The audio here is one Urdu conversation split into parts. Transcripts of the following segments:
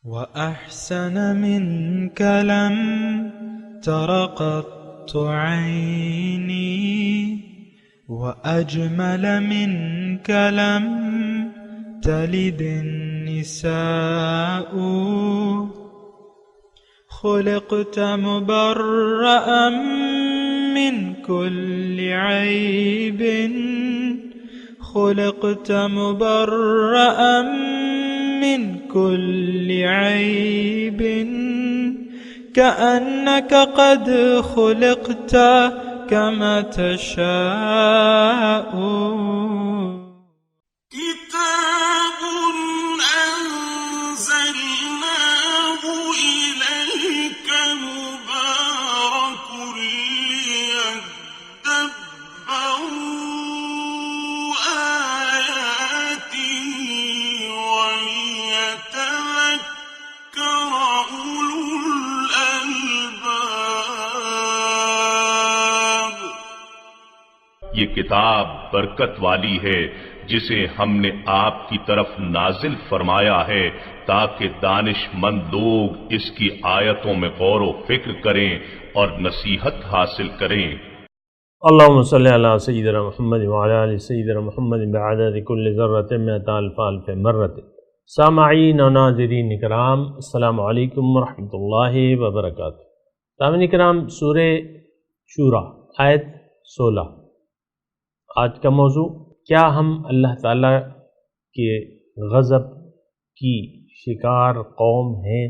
وأحسن منك لم تر قط عيني وأجمل منك لم تلد النساء خلقت مبرأ من كل عيب خلقت مبرأ من كل عيب كأنك قد خلقت كما تشاء كتاب أنزلناه إليك مبارك ليدبروا آياته وليتذكر أولو الألباب۔ یہ کتاب برکت والی ہے جسے ہم نے آپ کی طرف نازل فرمایا ہے تاکہ دانش مند لوگ اس کی آیتوں میں غور و فکر کریں اور نصیحت حاصل کریں۔ اللہم صلی علی سیدنا محمد وعلی آل سیدنا محمد بعدد کل ذرۃ مئۃ الف الف مرۃ۔ سامعین و ناظرین کرام، السلام علیکم ورحمۃ اللہ وبرکاتہ۔ سامعین کرام، سورہ شورى آیت 16۔ آج کا موضوع، کیا ہم اللہ تعالیٰ کے غضب کی شکار قوم ہیں؟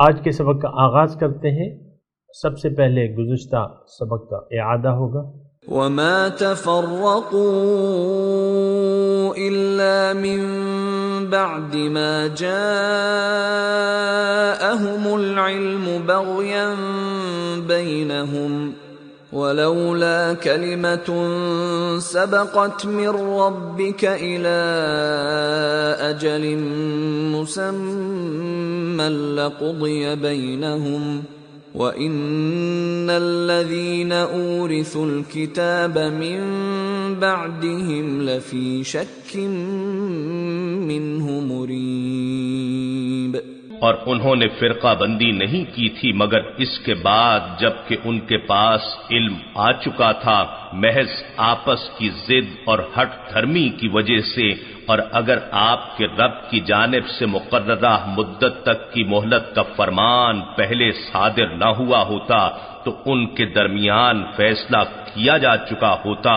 آج کے سبق کا آغاز کرتے ہیں۔ سب سے پہلے گزشتہ سبق کا اعادہ ہوگا۔ وَمَا تَفَرَّقُوا إِلَّا مِن بَعْدِ مَا جَاءَهُمُ الْعِلْمُ بَغْيًا بَيْنَهُمْ وَلَوْلَا كَلِمَةٌ سَبَقَتْ مِن رَّبِّكَ إِلَىٰ أَجَلٍ مُّسَمًّى لَّقُضِيَ بَيْنَهُمْ وَإِنَّ الَّذِينَ أُورِثُوا الْكِتَابَ مِن بَعْدِهِمْ لَفِي شَكٍّ مِّنْهُ مُرِيبٍ۔ اور انہوں نے فرقہ بندی نہیں کی تھی مگر اس کے بعد جب کہ ان کے پاس علم آ چکا تھا، محض آپس کی ضد اور ہٹ دھرمی کی وجہ سے۔ اور اگر آپ کے رب کی جانب سے مقررہ مدت تک کی مہلت کا فرمان پہلے صادر نہ ہوا ہوتا تو ان کے درمیان فیصلہ کیا جا چکا ہوتا،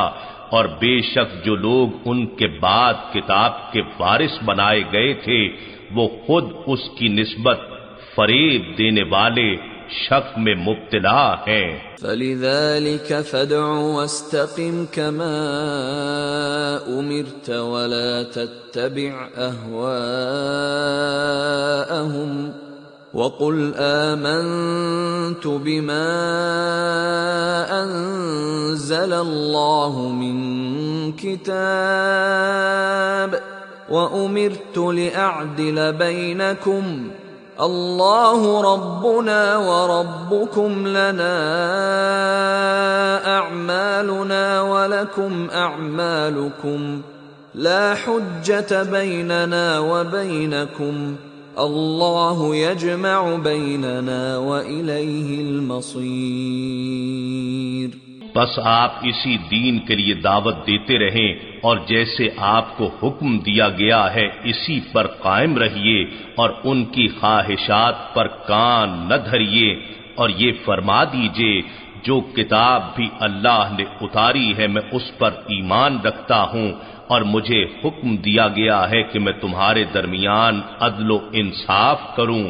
اور بے شک جو لوگ ان کے بعد کتاب کے وارث بنائے گئے تھے وہ خود اس کی نسبت فریب دینے والے شک میں مبتلا ہیں۔ فَلِذَلِكَ فَادْعُ وَاسْتَقِمْ كَمَا أُمِرْتَ وَلَا تَتَّبِعْ أَهْوَاءَهُمْ وَقُلْ آمَنْتُ بِمَا أَنزَلَ اللَّهُ مِنْ كِتَابٍ وَأُمِرْتُ لِأَعْدِلَ بَيْنَكُمْ اللَّهُ رَبُّنَا وَرَبُّكُمْ لَنَا أَعْمَالُنَا وَلَكُمْ أَعْمَالُكُمْ لَا حُجَّةَ بَيْنَنَا وَبَيْنَكُمْ اللَّهُ يَجْمَعُ بَيْنَنَا وَإِلَيْهِ الْمَصِيرُ۔ بس آپ اسی دین کے لیے دعوت دیتے رہیں اور جیسے آپ کو حکم دیا گیا ہے اسی پر قائم رہیے اور ان کی خواہشات پر کان نہ دھریے، اور یہ فرما دیجئے جو کتاب بھی اللہ نے اتاری ہے میں اس پر ایمان رکھتا ہوں، اور مجھے حکم دیا گیا ہے کہ میں تمہارے درمیان عدل و انصاف کروں۔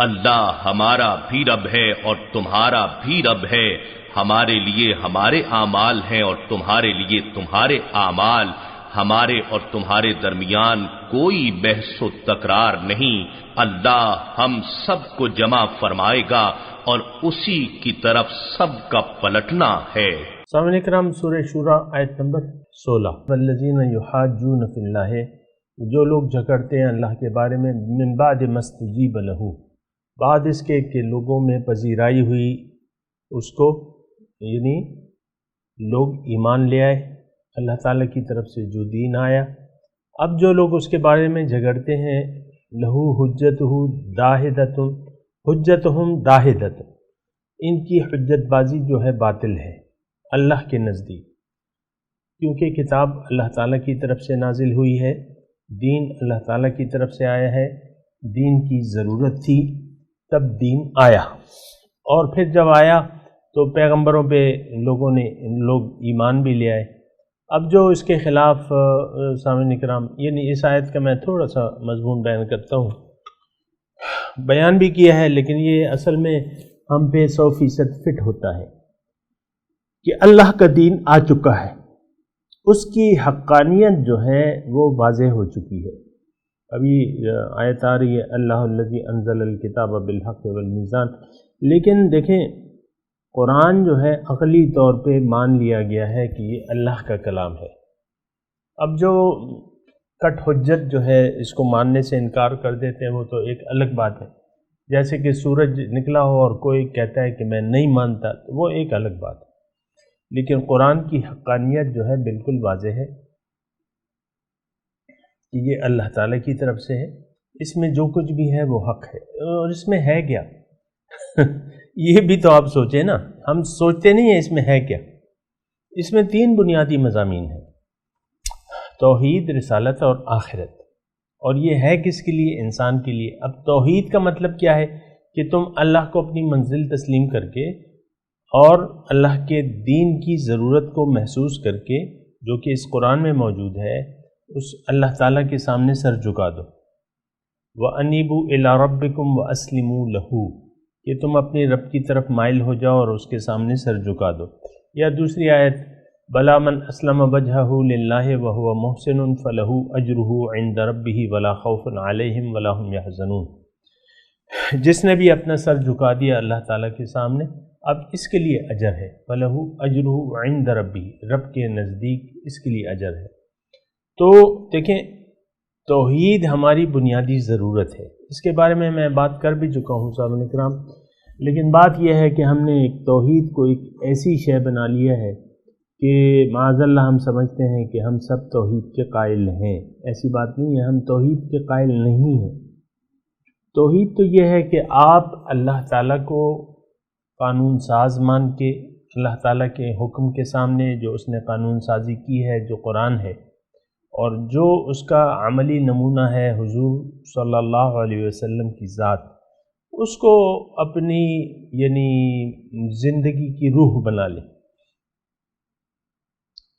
اللہ ہمارا بھی رب ہے اور تمہارا بھی رب ہے، ہمارے لیے ہمارے اعمال ہیں اور تمہارے لیے تمہارے اعمال، ہمارے اور تمہارے درمیان کوئی بحث و تکرار نہیں۔ اللہ ہم سب کو جمع فرمائے گا اور اسی کی طرف سب کا پلٹنا ہے۔ سامعین کرام، سورہ شورى آیت نمبر 16۔ والذین یحاجون فی اللہ، جو لوگ جھگڑتے ہیں اللہ کے بارے میں، من بعد ما استجیب لہ، بعد اس کے کہ لوگوں میں پذیرائی ہوئی اس کو، یعنی لوگ ایمان لے آئے اللہ تعالیٰ کی طرف سے جو دین آیا۔ اب جو لوگ اس کے بارے میں جھگڑتے ہیں لہو حجتہم داہدۃ، ان کی حجت بازی جو ہے باطل ہے اللہ کے نزدیک، کیونکہ کتاب اللہ تعالیٰ کی طرف سے نازل ہوئی ہے، دین اللہ تعالیٰ کی طرف سے آیا ہے، دین کی ضرورت تھی تب دین آیا، اور پھر جب آیا تو پیغمبروں پہ لوگ ایمان بھی لے آئے۔ اب جو اس کے خلاف سامعین اکرام، یعنی اس آیت کا میں تھوڑا سا مضمون بیان کرتا ہوں، بیان بھی کیا ہے، لیکن یہ اصل میں ہم پہ 100% فٹ ہوتا ہے کہ اللہ کا دین آ چکا ہے، اس کی حقانیت جو ہے وہ واضح ہو چکی ہے۔ ابھی آیت آ رہی ہے اللہ الذی انزل الکتاب بالحق والمیزان، لیکن دیکھیں قرآن جو ہے عقلی طور پہ مان لیا گیا ہے کہ یہ اللہ کا کلام ہے۔ اب جو کٹ حجت جو ہے اس کو ماننے سے انکار کر دیتے ہیں وہ تو ایک الگ بات ہے، جیسے کہ سورج نکلا ہو اور کوئی کہتا ہے کہ میں نہیں مانتا، تو وہ ایک الگ بات ہے، لیکن قرآن کی حقانیت جو ہے بالکل واضح ہے کہ یہ اللہ تعالیٰ کی طرف سے ہے، اس میں جو کچھ بھی ہے وہ حق ہے، اور اس میں ہے کیا یہ بھی تو آپ سوچیں نا، ہم سوچتے نہیں ہیں اس میں ہے کیا۔ اس میں 3 بنیادی مضامین ہیں، توحید، رسالت اور آخرت، اور یہ ہے کس کے لیے؟ انسان کے لیے۔ اب توحید کا مطلب کیا ہے کہ تم اللہ کو اپنی منزل تسلیم کر کے اور اللہ کے دین کی ضرورت کو محسوس کر کے، جو کہ اس قرآن میں موجود ہے، اس اللہ تعالیٰ کے سامنے سر جھکا دو۔ وَأَنِيبُوا إِلَىٰ رَبِّكُمْ وَأَسْلِمُوا لَهُ، کہ تم اپنی رب کی طرف مائل ہو جاؤ اور اس کے سامنے سر جھکا دو۔ یا دوسری آیت بلا من اسلم وجہہ للہ وہو محسن فلہ اجرہ عند ربہ ولا خوف علیہم ولا ہم یحزنون، جس نے بھی اپنا سر جھکا دیا اللہ تعالیٰ کے سامنے، اب اس کے لیے اجر ہے، فلہ اجرہ عند ربہ، رب کے نزدیک اس کے لیے اجر ہے۔ تو دیکھیں توحید ہماری بنیادی ضرورت ہے، اس کے بارے میں بات کر بھی چکا ہوں سامعین اکرام، لیکن بات یہ ہے کہ ہم نے ایک توحید کو ایک ایسی شے بنا لیا ہے کہ معاذ اللہ ہم سمجھتے ہیں کہ ہم سب توحید کے قائل ہیں۔ ایسی بات نہیں ہے، ہم توحید کے قائل نہیں ہیں۔ توحید تو یہ ہے کہ آپ اللہ تعالیٰ کو قانون ساز مان کے، اللہ تعالیٰ کے حکم کے سامنے جو اس نے قانون سازی کی ہے، جو قرآن ہے، اور جو اس کا عملی نمونہ ہے حضور صلی اللہ علیہ وسلم کی ذات، اس کو اپنی یعنی زندگی کی روح بنا لیں،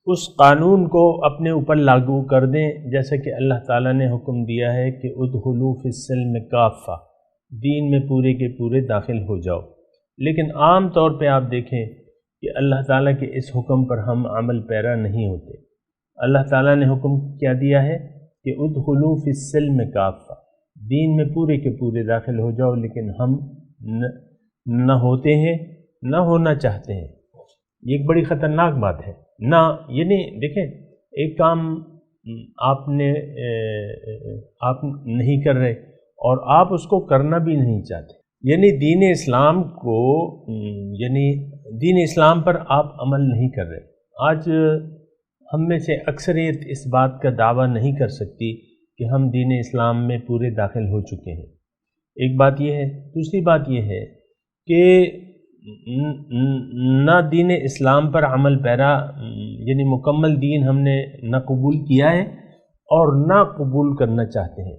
اس قانون کو اپنے اوپر لاگو کر دیں، جیسا کہ اللہ تعالیٰ نے حکم دیا ہے کہ ادخلوا فی السلم کافہ، دین میں پورے کے پورے داخل ہو جاؤ۔ لیکن عام طور پہ آپ دیکھیں کہ اللہ تعالیٰ کے اس حکم پر ہم عمل پیرا نہیں ہوتے۔ اللہ تعالیٰ نے حکم کیا دیا ہے کہ ادخلوا فی السلم کافہ، دین میں پورے کے پورے داخل ہو جاؤ، لیکن ہم نہ ہوتے ہیں، نہ ہونا چاہتے ہیں۔ یہ ایک بڑی خطرناک بات ہے نہ، یعنی دیکھیں ایک کام آپ نہیں کر رہے اور آپ اس کو کرنا بھی نہیں چاہتے، یعنی دین اسلام کو، یعنی دین اسلام پر آپ عمل نہیں کر رہے۔ آج ہم میں سے اکثریت اس بات کا دعویٰ نہیں کر سکتی کہ ہم دین اسلام میں پورے داخل ہو چکے ہیں۔ ایک بات یہ ہے، دوسری بات یہ ہے کہ نہ دین اسلام پر عمل پیرا، یعنی مکمل دین ہم نے نہ قبول کیا ہے اور نہ قبول کرنا چاہتے ہیں۔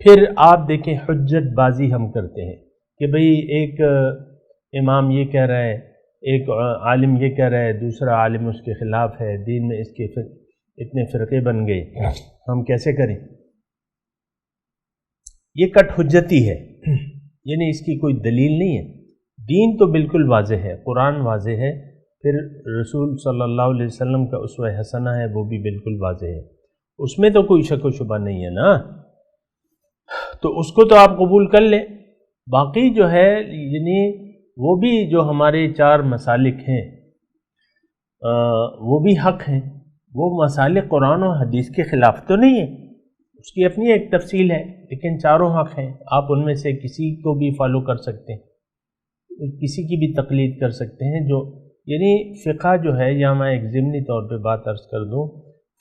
پھر آپ دیکھیں حجت بازی ہم کرتے ہیں کہ بھئی ایک امام یہ کہہ رہا ہے، ایک عالم یہ کہہ رہا ہے، دوسرا عالم اس کے خلاف ہے، دین میں اس کے اتنے فرقے بن گئے، ہم کیسے کریں؟ یہ کٹ حجتی ہے، یعنی اس کی کوئی دلیل نہیں ہے۔ دین تو بالکل واضح ہے، قرآن واضح ہے، پھر رسول صلی اللہ علیہ وسلم کا اسوہ حسنہ ہے، وہ بھی بالکل واضح ہے، اس میں تو کوئی شک و شبہ نہیں ہے نا، تو اس کو تو آپ قبول کر لیں۔ باقی جو ہے یعنی وہ بھی جو ہمارے 4 مسالک ہیں وہ بھی حق ہیں، وہ مسالک قرآن و حدیث کے خلاف تو نہیں ہے، اس کی اپنی ایک تفصیل ہے، لیکن چاروں حق ہیں۔ آپ ان میں سے کسی کو بھی فالو کر سکتے ہیں، کسی کی بھی تقلید کر سکتے ہیں۔ جو یعنی فقہ جو ہے، یا میں ایک ضمنی طور پہ بات عرض کر دوں،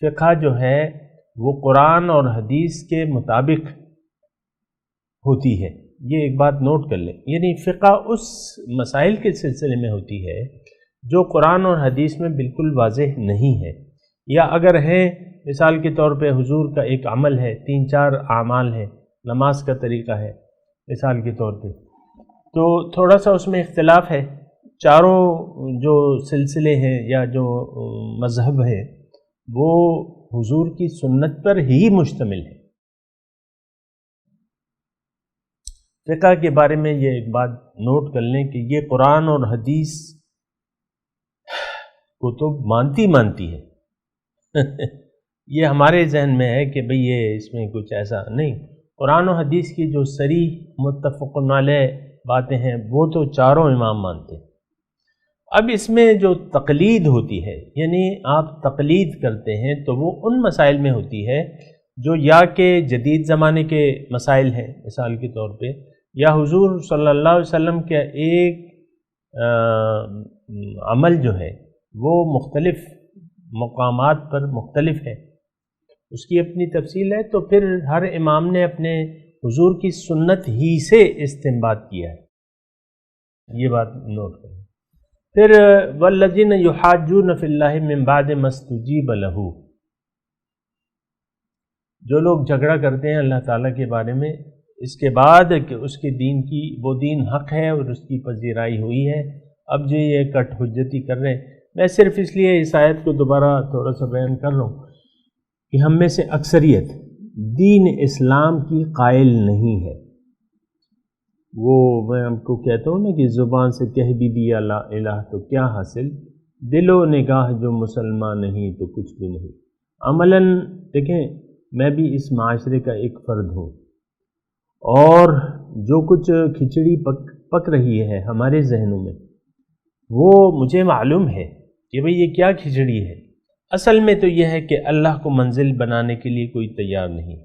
فقہ جو ہے وہ قرآن اور حدیث کے مطابق ہوتی ہے، یہ ایک بات نوٹ کر لیں، یعنی فقہ اس مسائل کے سلسلے میں ہوتی ہے جو قرآن اور حدیث میں بالکل واضح نہیں ہے، یا اگر ہے مثال کے طور پہ حضور کا ایک عمل ہے، 3-4 اعمال ہیں، نماز کا طریقہ ہے مثال کے طور پہ، تو تھوڑا سا اس میں اختلاف ہے، چاروں جو سلسلے ہیں یا جو مذہب ہے وہ حضور کی سنت پر ہی مشتمل ہے۔ فقہ کے بارے میں یہ ایک بات نوٹ کر لیں کہ یہ قرآن اور حدیث کو تو مانتی ہے یہ ہمارے ذہن میں ہے کہ بھئی یہ اس میں کچھ ایسا نہیں، قرآن و حدیث کی جو صریح متفق علیہ باتیں ہیں وہ تو چاروں امام مانتے ہیں۔ اب اس میں جو تقلید ہوتی ہے، یعنی آپ تقلید کرتے ہیں تو وہ ان مسائل میں ہوتی ہے جو یا کہ جدید زمانے کے مسائل ہیں مثال کے طور پہ، یا حضور صلی اللہ علیہ وسلم کا ایک عمل جو ہے وہ مختلف مقامات پر مختلف ہے، اس کی اپنی تفصیل ہے، تو پھر ہر امام نے اپنے حضور کی سنت ہی سے استنباط کیا ہے، یہ بات نوٹ کریں۔ پھر والذین یحاجون فی اللہ من بعد ما استجیب لہ، جو لوگ جھگڑا کرتے ہیں اللہ تعالیٰ کے بارے میں اس کے بعد کہ اس کے دین کی وہ دین حق ہے اور اس کی پذیرائی ہوئی ہے، اب جو یہ کٹ حجتی کر رہے ہیں، میں صرف اس لیے اس آیت کو دوبارہ تھوڑا سا بیان کر رہا ہوں کہ ہم میں سے اکثریت دین اسلام کی قائل نہیں ہے۔ وہ میں ہم کو کہتا ہوں نا کہ زبان سے کہہ بھی دیا لا الہ تو کیا حاصل، دل و نگاہ جو مسلمان نہیں تو کچھ بھی نہیں۔ عملاً دیکھیں میں بھی اس معاشرے کا ایک فرد ہوں، اور جو کچھ کھچڑی پک رہی ہے ہمارے ذہنوں میں وہ مجھے معلوم ہے کہ بھئی یہ کیا کھچڑی ہے، اصل میں تو یہ ہے کہ اللہ کو منزل بنانے کے لیے کوئی تیار نہیں،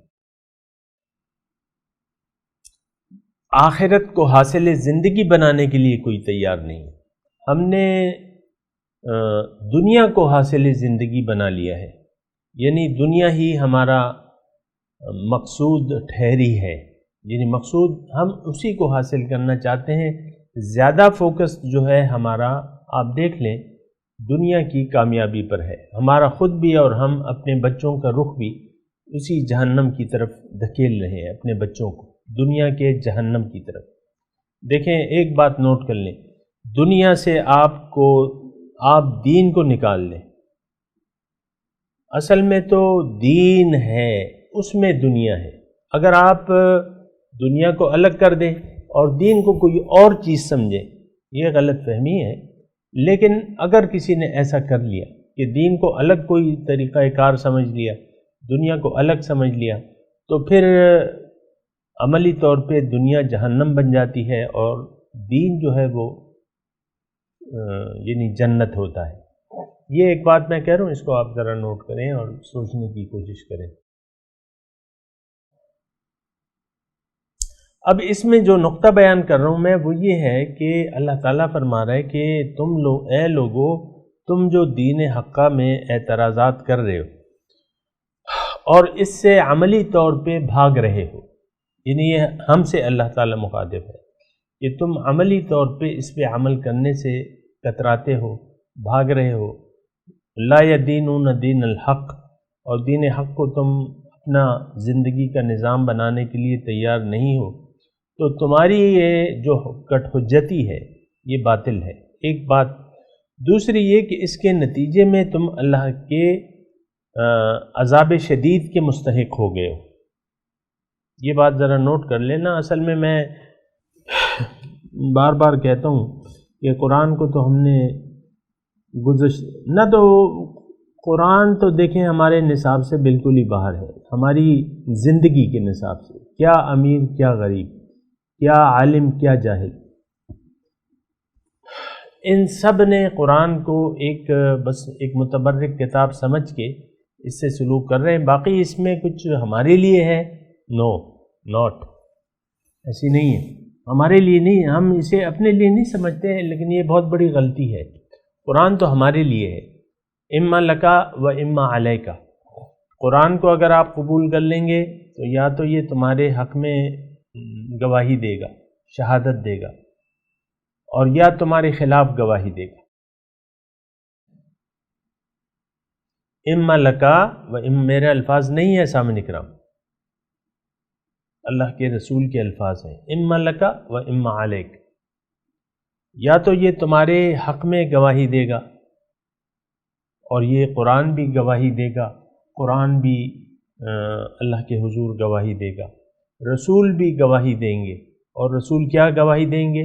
آخرت کو حاصل زندگی بنانے کے لیے کوئی تیار نہیں۔ ہم نے دنیا کو حاصل زندگی بنا لیا ہے، یعنی دنیا ہی ہمارا مقصود ٹھہری ہے، یعنی مقصود ہم اسی کو حاصل کرنا چاہتے ہیں، زیادہ فوکس جو ہے ہمارا آپ دیکھ لیں دنیا کی کامیابی پر ہے، ہمارا خود بھی اور ہم اپنے بچوں کا رخ بھی اسی جہنم کی طرف دھکیل رہے ہیں اپنے بچوں کو، دنیا کے جہنم کی طرف۔ دیکھیں ایک بات نوٹ کر لیں، دنیا سے آپ دین کو نکال لیں، اصل میں تو دین ہے، اس میں دنیا ہے، اگر آپ دنیا کو الگ کر دیں اور دین کو کوئی اور چیز سمجھیں یہ غلط فہمی ہے، لیکن اگر کسی نے ایسا کر لیا کہ دین کو الگ کوئی طریقہ کار سمجھ لیا، دنیا کو الگ سمجھ لیا، تو پھر عملی طور پہ دنیا جہنم بن جاتی ہے اور دین جو ہے وہ یعنی جنت ہوتا ہے۔ یہ ایک بات میں کہہ رہا ہوں، اس کو آپ ذرا نوٹ کریں اور سوچنے کی کوشش کریں۔ اب اس میں جو نقطہ بیان کر رہا ہوں میں وہ یہ ہے کہ اللہ تعالیٰ فرما رہا ہے کہ تم لوگ اے لوگو تم جو دین حقہ میں اعتراضات کر رہے ہو اور اس سے عملی طور پہ بھاگ رہے ہو، یعنی یہ ہم سے اللہ تعالیٰ مخاطب ہے کہ تم عملی طور پہ اس پہ عمل کرنے سے کتراتے ہو، بھاگ رہے ہو، لا یدینون دین الحق، اور دین حق کو تم اپنا زندگی کا نظام بنانے کے لیے تیار نہیں ہو، تو تمہاری یہ جو کٹ حجتی ہے یہ باطل ہے، ایک بات۔ دوسری یہ کہ اس کے نتیجے میں تم اللہ کے عذاب شدید کے مستحق ہو گئے ہو، یہ بات ذرا نوٹ کر لینا۔ اصل میں بار بار کہتا ہوں کہ قرآن کو تو ہم نے نہ تو قرآن تو دیکھیں ہمارے نصاب سے بالکل ہی باہر ہے، ہماری زندگی کے نصاب سے، کیا امیر کیا غریب، کیا عالم کیا جاہل، ان سب نے قرآن کو بس ایک متبرک کتاب سمجھ کے اس سے سلوک کر رہے ہیں، باقی اس میں کچھ ہمارے لیے ہے، ناٹ ایسی نہیں ہے، ہمارے لیے نہیں، ہم اسے اپنے لیے نہیں سمجھتے ہیں، لیکن یہ بہت بڑی غلطی ہے۔ قرآن تو ہمارے لیے ہے، اما لکا و اما علیکا، قرآن کو اگر آپ قبول کر لیں گے تو یا تو یہ تمہارے حق میں گواہی دے گا، شہادت دے گا، اور یا تمہارے خلاف گواہی دے گا۔ اما لکا و میرے الفاظ نہیں ہے سامنے کرام، اللہ کے رسول کے الفاظ ہیں، اما لکا و اما علیک، یا تو یہ تمہارے حق میں گواہی دے گا، اور یہ قرآن بھی گواہی دے گا، قرآن بھی اللہ کے حضور گواہی دے گا، رسول بھی گواہی دیں گے، اور رسول کیا گواہی دیں گے؟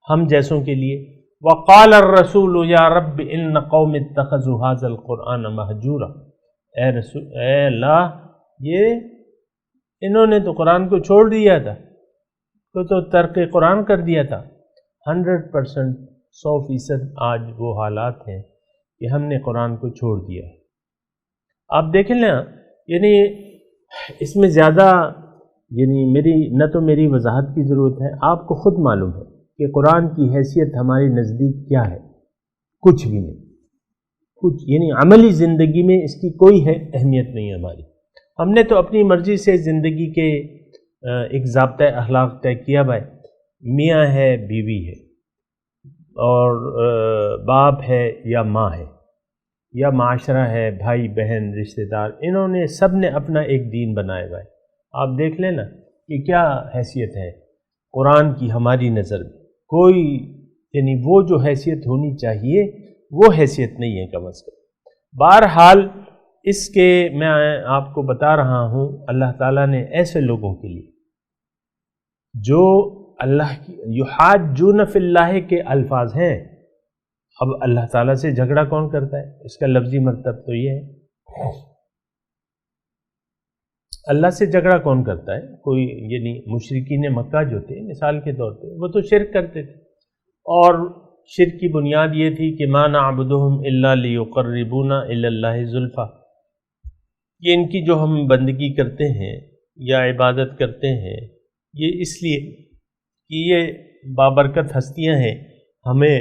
ہم جیسوں کے لیے، وقال الرسول یا رب ان قوم اتخذوا هذا القرآن مہجورا، اے اللہ انہوں نے تو قرآن کو چھوڑ دیا تھا، تو ترک قرآن کر دیا تھا۔ 100% 100% آج وہ حالات ہیں کہ ہم نے قرآن کو چھوڑ دیا ہے۔ آپ دیکھیں نا، یعنی اس میں زیادہ نہ تو میری وضاحت کی ضرورت ہے، آپ کو خود معلوم ہے کہ قرآن کی حیثیت ہمارے نزدیک کیا ہے، کچھ بھی نہیں، کچھ عملی زندگی میں اس کی کوئی اہمیت نہیں ہے ہماری۔ ہم نے تو اپنی مرضی سے زندگی کے ایک ضابطۂ اخلاق طے کیا بھائی، میاں ہے بیوی ہے، اور باپ ہے یا ماں ہے، یا معاشرہ ہے، بھائی بہن رشتہ دار، انہوں نے سب نے اپنا ایک دین بنایا بھائی۔ آپ دیکھ لیں نا کہ کیا حیثیت ہے قرآن کی ہماری نظر میں، کوئی وہ جو حیثیت ہونی چاہیے وہ حیثیت نہیں ہے کم از کم۔ بہرحال اس کے میں آپ کو بتا رہا ہوں، اللہ تعالیٰ نے ایسے لوگوں کے لیے جو اللہ کی یحاجون فی اللہ کے الفاظ ہیں، اب اللہ تعالیٰ سے جھگڑا کون کرتا ہے؟ اس کا لفظی مطلب تو یہ ہے، اللہ سے جھگڑا کون کرتا ہے؟ کوئی مشرکین مکہ جو تھے مثال کے طور پہ، وہ تو شرک کرتے تھے، اور شرک کی بنیاد یہ تھی کہ ما نعبدہم الا لیقربونا الی اللہ زلفیٰ، یہ ان کی جو ہم بندگی کرتے ہیں یا عبادت کرتے ہیں، یہ اس لیے کہ یہ بابرکت ہستیاں ہیں، ہمیں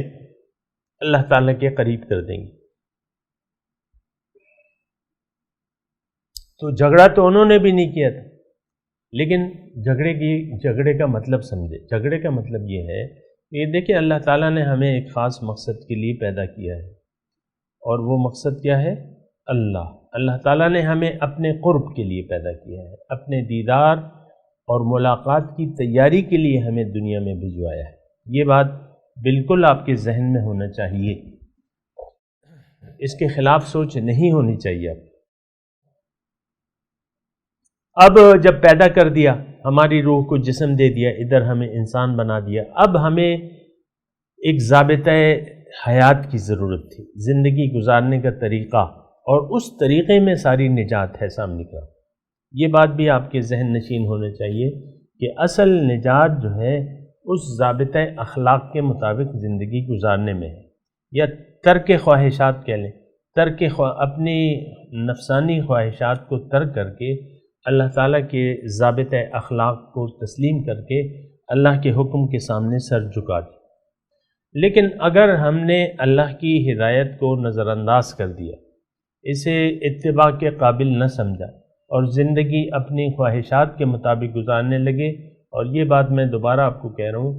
اللہ تعالیٰ کے قریب کر دیں گی۔ تو جھگڑا تو انہوں نے بھی نہیں کیا تھا، لیکن جھگڑے کا مطلب سمجھے۔ جھگڑے کا مطلب یہ ہے کہ دیکھیں اللہ تعالیٰ نے ہمیں ایک خاص مقصد کے لیے پیدا کیا ہے، اور وہ مقصد کیا ہے؟ اللہ تعالیٰ نے ہمیں اپنے قرب کے لیے پیدا کیا ہے، اپنے دیدار اور ملاقات کی تیاری کے لیے ہمیں دنیا میں بھجوایا ہے۔ یہ بات بالکل آپ کے ذہن میں ہونا چاہیے، اس کے خلاف سوچ نہیں ہونی چاہیے۔ اب جب پیدا کر دیا، ہماری روح کو جسم دے دیا، ادھر ہمیں انسان بنا دیا، اب ہمیں ایک ضابطۂ حیات کی ضرورت تھی، زندگی گزارنے کا طریقہ، اور اس طریقے میں ساری نجات ہے سامنے کا۔ یہ بات بھی آپ کے ذہن نشین ہونا چاہیے کہ اصل نجات جو ہے اس ضابطۂ اخلاق کے مطابق زندگی گزارنے میں ہے، یا ترک خواہشات کہہ لیں، اپنی نفسانی خواہشات کو ترک کر کے اللہ تعالیٰ کے ضابطۂ اخلاق کو تسلیم کر کے اللہ کے حکم کے سامنے سر جھکا دیا۔ لیکن اگر ہم نے اللہ کی ہدایت کو نظر انداز کر دیا، اسے اتباع کے قابل نہ سمجھا، اور زندگی اپنی خواہشات کے مطابق گزارنے لگے، اور یہ بات میں دوبارہ آپ کو کہہ رہا ہوں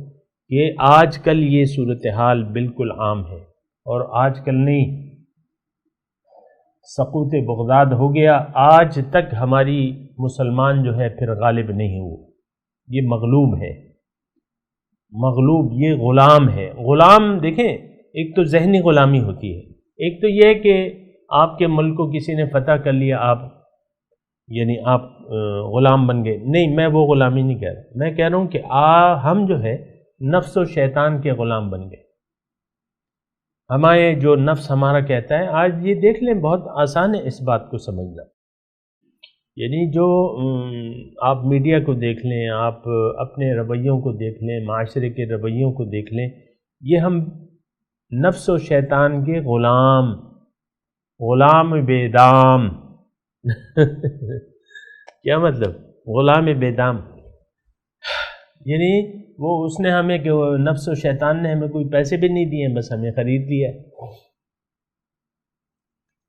کہ آج کل یہ صورتحال بالکل عام ہے، اور آج کل نہیں، سقوط بغداد ہو گیا، آج تک ہماری مسلمان جو ہے پھر غالب نہیں ہوئے، یہ مغلوب ہے، مغلوب، یہ غلام ہے۔ غلام دیکھیں، ایک تو ذہنی غلامی ہوتی ہے، ایک تو یہ کہ آپ کے ملک کو کسی نے فتح کر لیا، آپ غلام بن گئے۔ نہیں، میں وہ غلامی نہیں کہہ رہا، میں کہہ رہا ہوں کہ ہم جو ہے نفس و شیطان کے غلام بن گئے۔ ہمارے جو نفس ہمارا کہتا ہے، آج یہ دیکھ لیں، بہت آسان ہے اس بات کو سمجھنا، جو آپ میڈیا کو دیکھ لیں، آپ اپنے رویوں کو دیکھ لیں، معاشرے کے رویوں کو دیکھ لیں، یہ ہم نفس و شیطان کے غلام بے دام کیا مطلب؟ غلام بے دام، وہ اس نے ہمیں کہ نفس و شیطان نے ہمیں کوئی پیسے بھی نہیں دیے، بس ہمیں خرید لیا۔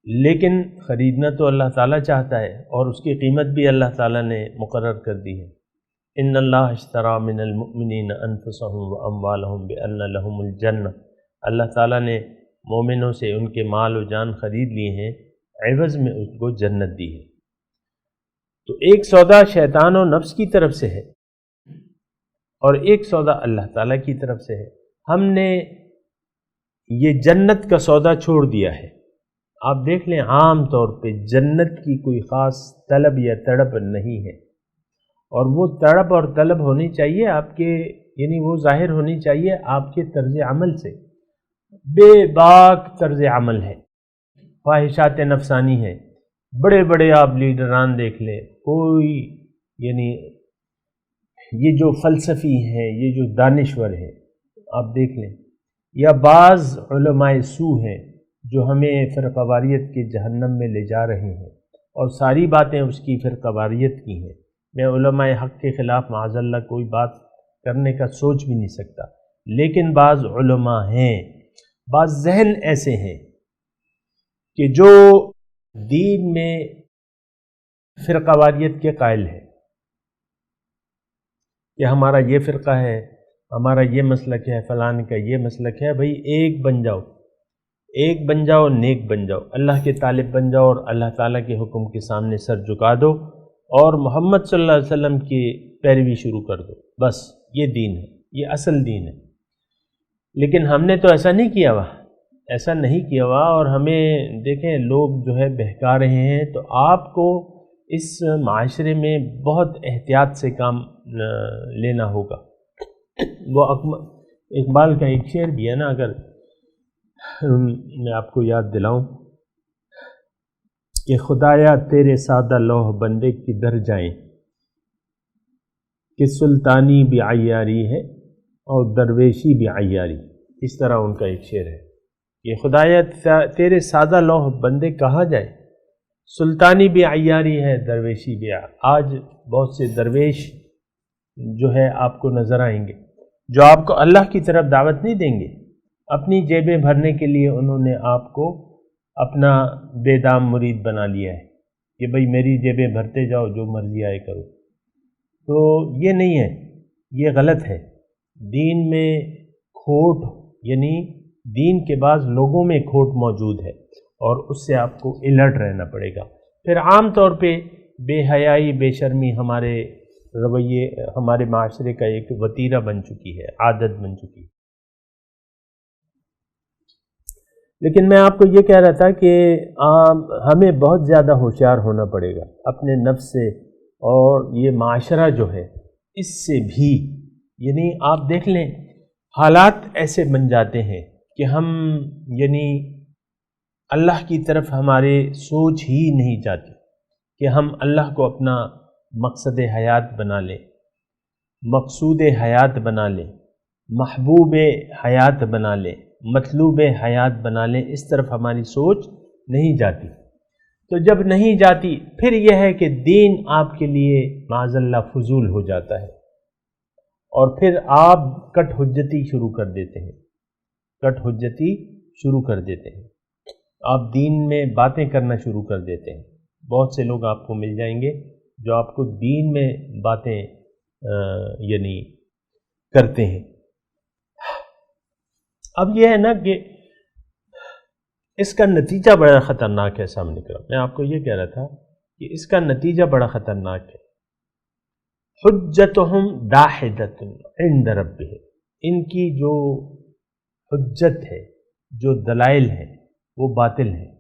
لیکن خریدنا تو اللہ تعالیٰ چاہتا ہے، اور اس کی قیمت بھی اللہ تعالیٰ نے مقرر کر دی ہے۔ ان اللہ اشترى من المؤمنین انفسهم واموالهم بان لهم الجنہ، اللہ تعالیٰ نے مومنوں سے ان کے مال و جان خرید لیے ہیں، عوض میں اس کو جنت دی ہے۔ تو ایک سودا شیطان و نفس کی طرف سے ہے اور ایک سودا اللہ تعالیٰ کی طرف سے ہے۔ ہم نے یہ جنت کا سودا چھوڑ دیا ہے۔ آپ دیکھ لیں عام طور پہ جنت کی کوئی خاص طلب یا تڑپ نہیں ہے، اور وہ تڑپ اور طلب ہونی چاہیے آپ کے، یعنی وہ ظاہر ہونی چاہیے آپ کے طرز عمل سے۔ بے باک طرز عمل ہے، خواہشات نفسانی ہے۔ بڑے بڑے آپ لیڈران دیکھ لیں، کوئی یعنی یہ جو فلسفی ہیں، یہ جو دانشور ہیں آپ دیکھ لیں، یا بعض علماء سو ہیں جو ہمیں فرقہ واریت کے جہنم میں لے جا رہے ہیں، اور ساری باتیں اس کی فرقہ واریت کی ہیں۔ میں علماء حق کے خلاف معاذ اللہ کوئی بات کرنے کا سوچ بھی نہیں سکتا، لیکن بعض علماء ہیں، بعض ذہن ایسے ہیں کہ جو دین میں فرقہ واریت کے قائل ہیں کہ ہمارا یہ فرقہ ہے، ہمارا یہ مسلک ہے، فلان کا یہ مسلک ہے۔ بھئی ایک بن جاؤ، ایک بن جاؤ، نیک بن جاؤ، اللہ کے طالب بن جاؤ، اور اللہ تعالیٰ کے حکم کے سامنے سر جھکا دو اور محمد صلی اللہ علیہ وسلم کی پیروی شروع کر دو، بس یہ دین ہے، یہ اصل دین ہے۔ لیکن ہم نے تو ایسا نہیں کیا ہوا، ایسا نہیں کیا ہوا، اور ہمیں دیکھیں لوگ جو ہے بہکا رہے ہیں۔ تو آپ کو اس معاشرے میں بہت احتیاط سے کام لینا ہوگا۔ وہ اقبال کا ایک شعر بھی ہے نا، اگر میں آپ کو یاد دلاؤں کہ خدایا تیرے سادہ لوح بندے کدھر جائیں، کہ سلطانی بھی عیاری ہے اور درویشی بھی عیاری۔ اس طرح ان کا ایک شعر ہے کہ خدایا تیرے سادہ لوح بندے کہاں جائیں، سلطانی بھی عیاری ہے، درویشی بھی آج بہت سے درویش جو ہے آپ کو نظر آئیں گے، جو آپ کو اللہ کی طرف دعوت نہیں دیں گے۔ اپنی جیبیں بھرنے کے لیے انہوں نے آپ کو اپنا بے دام مرید بنا لیا ہے کہ بھئی میری جیبیں بھرتے جاؤ، جو مرضی آئے کرو۔ تو یہ نہیں ہے، یہ غلط ہے۔ دین میں کھوٹ، یعنی دین کے بعض لوگوں میں کھوٹ موجود ہے، اور اس سے آپ کو الرٹ رہنا پڑے گا۔ پھر عام طور پہ بے حیائی، بے شرمی ہمارے رویے، ہمارے معاشرے کا ایک وتیرہ بن چکی ہے، عادت بن چکی ہے۔ لیکن میں آپ کو یہ کہہ رہا تھا کہ ہمیں بہت زیادہ ہوشیار ہونا پڑے گا اپنے نفس سے، اور یہ معاشرہ جو ہے اس سے بھی، یعنی آپ دیکھ لیں حالات ایسے بن جاتے ہیں کہ ہم یعنی اللہ کی طرف ہمارے سوچ ہی نہیں جاتی کہ ہم اللہ کو اپنا مقصد حیات بنا لیں، مقصود حیات بنا لیں، محبوب حیات بنا لیں، مطلوب حیات بنا لیں۔ اس طرف ہماری سوچ نہیں جاتی۔ تو جب نہیں جاتی، پھر یہ ہے کہ دین آپ کے لیے معاذ اللہ فضول ہو جاتا ہے، اور پھر آپ کٹ حجتی شروع کر دیتے ہیں، کٹ حجتی شروع کر دیتے ہیں، آپ دین میں باتیں کرنا شروع کر دیتے ہیں۔ بہت سے لوگ آپ کو مل جائیں گے جو آپ کو دین میں باتیں یعنی کرتے ہیں۔ اب یہ ہے نا کہ اس کا نتیجہ بڑا خطرناک ہے سامنے کی طرف۔ میں آپ کو یہ کہہ رہا تھا کہ اس کا نتیجہ بڑا خطرناک ہے۔ حجتہم داحدۃ عند ربہم، ان کی جو حجت ہے، جو دلائل ہیں، وہ باطل ہیں۔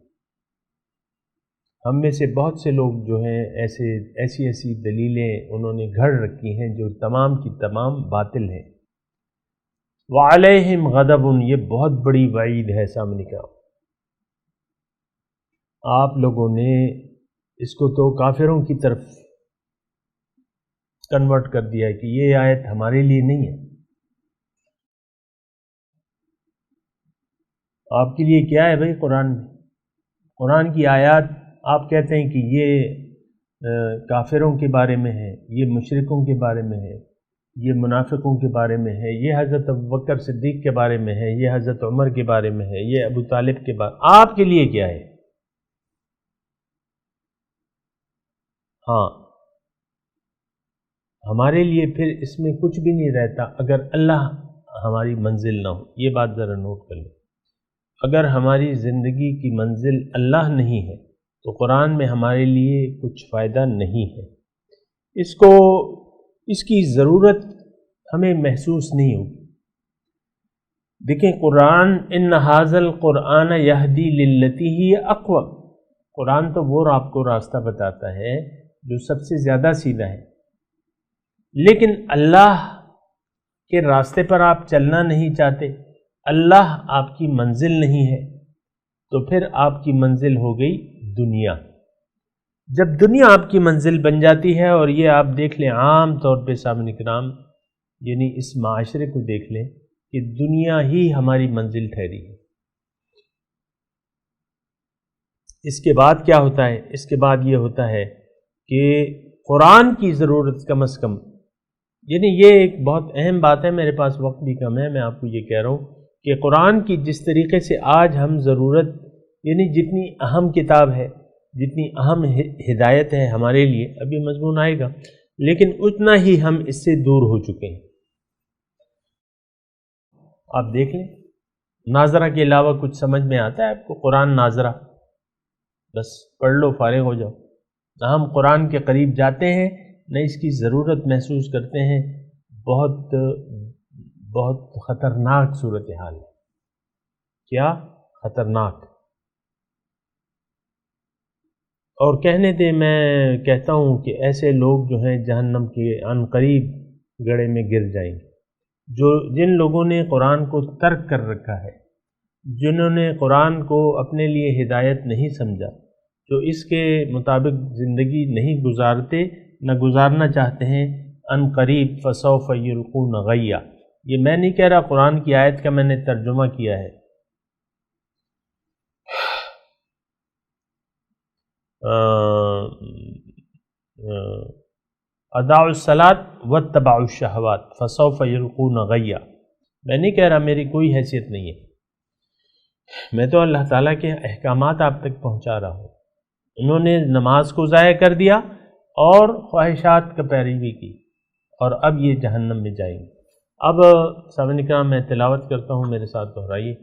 ہم میں سے بہت سے لوگ جو ہیں ایسی دلیلیں انہوں نے گھڑ رکھی ہیں جو تمام کی تمام باطل ہیں۔ وعلیہم غضب، یہ بہت بڑی وعید ہے سامنے کا۔ آپ لوگوں نے اس کو تو کافروں کی طرف کنورٹ کر دیا ہے کہ یہ آیت ہمارے لیے نہیں ہے۔ آپ کے لیے کیا ہے بھائی؟ قرآن کی آیات آپ کہتے ہیں کہ یہ کافروں کے بارے میں ہے، یہ مشرکوں کے بارے میں ہے، یہ منافقوں کے بارے میں ہے، یہ حضرت ابوبکر صدیق کے بارے میں ہے، یہ حضرت عمر کے بارے میں ہے، یہ ابو طالب کے بارے میں۔ آپ کے لیے کیا ہے؟ ہمارے لیے پھر اس میں کچھ بھی نہیں رہتا اگر اللہ ہماری منزل نہ ہو. یہ بات ذرا نوٹ کر لیں. اگر ہماری زندگی کی منزل اللہ نہیں ہے تو قرآن میں ہمارے لیے کچھ فائدہ نہیں ہے. اس کی ضرورت ہمیں محسوس نہیں ہوگی. دیکھیں قرآن ان ھذا القرآن یہدی للتی ہی اقوم. قرآن تو وہ آپ کو راستہ بتاتا ہے جو سب سے زیادہ سیدھا ہے، لیکن اللہ کے راستے پر آپ چلنا نہیں چاہتے، اللہ آپ کی منزل نہیں ہے، تو پھر آپ کی منزل ہو گئی دنیا. جب دنیا آپ کی منزل بن جاتی ہے، اور یہ آپ دیکھ لیں عام طور پہ سامعین کرام، یعنی اس معاشرے کو دیکھ لیں کہ دنیا ہی ہماری منزل ٹھہری ہے. اس کے بعد کیا ہوتا ہے؟ اس کے بعد یہ ہوتا ہے کہ قرآن کی ضرورت کم از کم، یعنی یہ ایک بہت اہم بات ہے، میرے پاس وقت بھی کم ہے، میں آپ کو یہ کہہ رہا ہوں کہ قرآن کی جس طریقے سے آج ہم ضرورت، یعنی جتنی اہم کتاب ہے، جتنی اہم ہدایت ہے ہمارے لیے، ابھی مضمون آئے گا، لیکن اتنا ہی ہم اس سے دور ہو چکے ہیں. آپ دیکھ لیں ناظرہ کے علاوہ کچھ سمجھ میں آتا ہے آپ کو؟ قرآن ناظرہ بس پڑھ لو فارغ ہو جاؤ. نہ ہم قرآن کے قریب جاتے ہیں، نہ اس کی ضرورت محسوس کرتے ہیں. بہت بہت خطرناک صورتحال ہے. کیا خطرناک؟ اور کہنے دے، میں کہتا ہوں کہ ایسے لوگ جو ہیں جہنم کے عن قریب گڑھے میں گر جائیں گے. جن لوگوں نے قرآن کو ترک کر رکھا ہے، جنہوں نے قرآن کو اپنے لیے ہدایت نہیں سمجھا، جو اس کے مطابق زندگی نہیں گزارتے، نہ گزارنا چاہتے ہیں، ان قریب فسوف یلقون غیا. یہ میں نہیں کہہ رہا، قرآن کی آیت کا میں نے ترجمہ کیا ہے. اضاعوا الصلاۃ واتبعوا الشہوات فسوف یلقون غیا. میں نہیں کہہ رہا، میری کوئی حیثیت نہیں ہے، میں تو اللہ تعالیٰ کے احکامات آپ تک پہنچا رہا ہوں. انہوں نے نماز کو ضائع کر دیا اور خواہشات کا پیروی کی، اور اب یہ جہنم میں جائیں گے. اب سامعین کرام میں تلاوت کرتا ہوں، میرے ساتھ دہرائیے.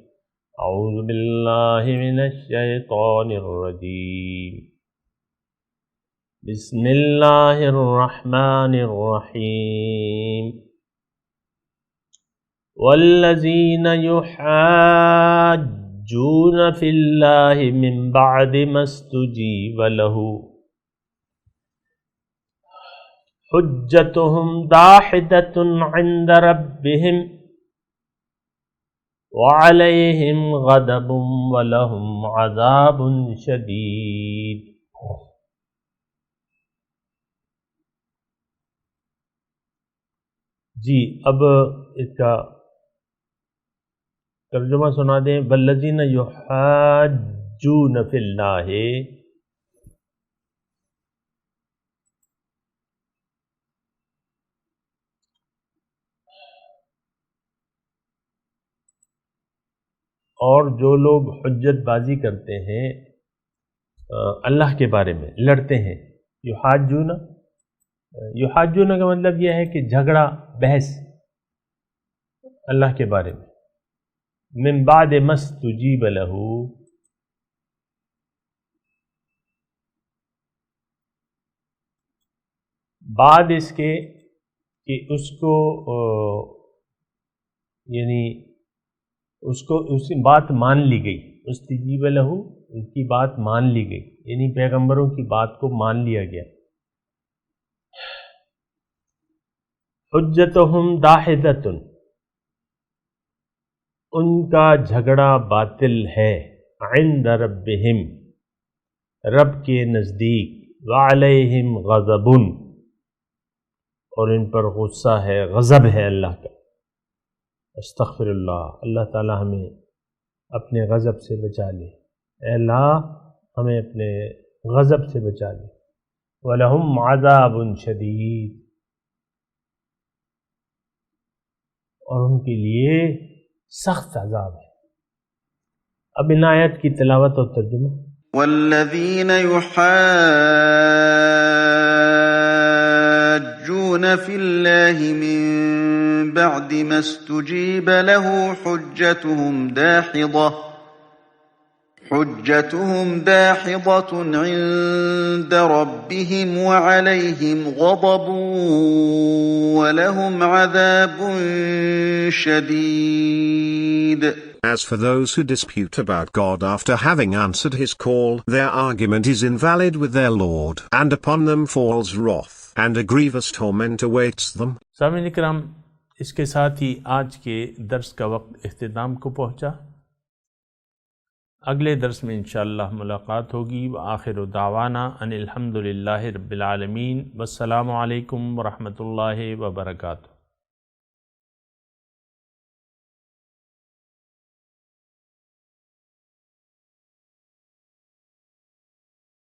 اعوذ باللہ من الشیطان الرجیم، بسم اللہ الرحمن الرحیم. والذین یحاجون فی اللہ من بعد ما استجیب له حجتهم داحدۃ عند ربهم وعلیہم غضب ولہم عذاب شدید. جی اب اس کا ترجمہ سنا دیں. والذین یحاجون فی اللہ، اور جو لوگ حجت بازی کرتے ہیں اللہ کے بارے میں، لڑتے ہیں. یحاجون کا مطلب یہ ہے کہ جھگڑا، بحث اللہ کے بارے میں. من بعد ما استجیب له، بعد اس کے کہ اس کو یعنی اس کی بات مان لی گئی. استجیب له، ان کی بات مان لی گئی، یعنی پیغمبروں کی بات کو مان لیا گیا. حجتہم داحدۃ، ان کا جھگڑا باطل ہے. عند ربہم، رب کے نزدیک. وعلیہم غضب، اور ان پر غصہ ہے، غضب ہے اللہ کا. استغفر اللہ. اللہ تعالی ہمیں اپنے غضب سے بچا لے. اے اللہ ہمیں اپنے غضب سے بچا لے. وَلَهُمْ عَذَابٌ شَدِيدٌ، اور ان کے لیے سخت عذاب ہے. اب ان آیت کی تلاوت اور ترجمہ. والذین یحاجون يحاجون في الله من بعد ما استجيب له حجتهم داحضة عند ربهم وعليهم غضب ولهم عذاب شديد. As for those who dispute about God after having answered his call, their argument is invalid with their Lord, and upon them falls wrath, and a grievous torment awaits them. سامعین کرام، اس کے ساتھ ہی آج کے درس کا وقت اختتام کو پہنچا۔ اگلے درس میں انشاءاللہ ملاقات ہوگی۔ وآخر دعوانا ان الحمدللہ رب العالمین، والسلام علیکم ورحمۃ اللہ وبرکاتہ۔